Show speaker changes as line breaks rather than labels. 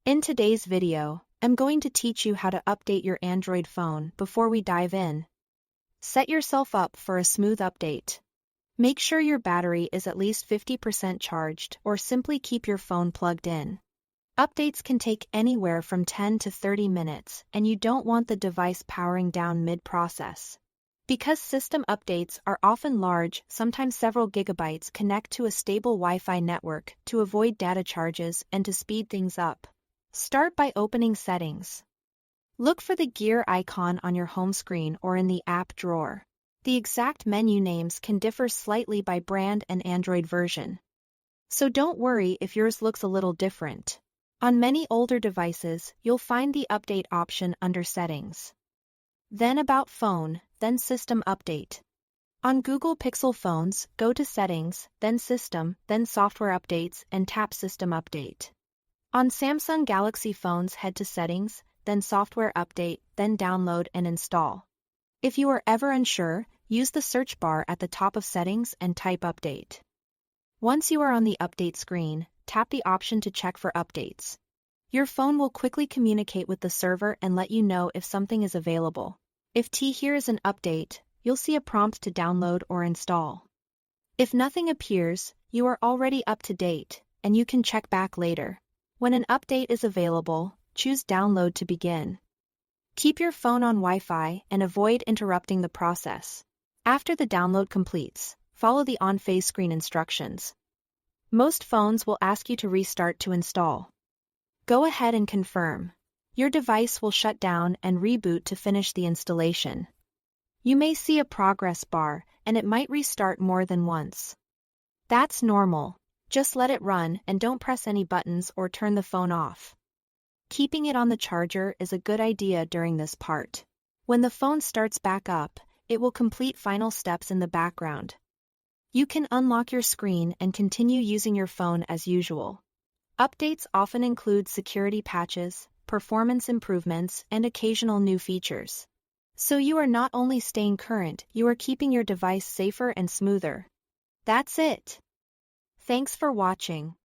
In today's video, I'm going to teach you how to update your Android phone. Before we dive in, set yourself up for a smooth update. Make sure your battery is at least 50% charged or simply keep your phone plugged in. Updates can take anywhere from 10 to 30 minutes and you don't want the device powering down mid-process. Because system updates are often large, sometimes several gigabytes, connect to a stable Wi-Fi network to avoid data charges and to speed things up. Start by opening Settings. Look for the gear icon on your home screen or in the app drawer. The exact menu names can differ slightly by brand and Android version, so don't worry if yours looks a little different. On many older devices, you'll find the Update option under Settings. Then About Phone, then System Update. On Google Pixel phones, go to Settings, then System, then Software Updates and tap System Update. On Samsung Galaxy phones, head to Settings, then Software Update, then Download and Install. If you are ever unsure, use the search bar at the top of Settings and type Update. Once you are on the Update screen, tap the option to check for updates. Your phone will quickly communicate with the server and let you know if something is available. If here is an update, you'll see a prompt to download or install. If nothing appears, you are already up to date, and you can check back later. When an update is available, choose Download to begin. Keep your phone on Wi-Fi and avoid interrupting the process. After the download completes, follow the on-phase screen instructions. Most phones will ask you to restart to install. Go ahead and confirm. Your device will shut down and reboot to finish the installation. You may see a progress bar, and it might restart more than once. That's normal. Just let it run and don't press any buttons or turn the phone off. Keeping it on the charger is a good idea during this part. When the phone starts back up, it will complete final steps in the background. You can unlock your screen and continue using your phone as usual. Updates often include security patches, performance improvements, and occasional new features. So you are not only staying current, you are keeping your device safer and smoother. That's it. Thanks for watching.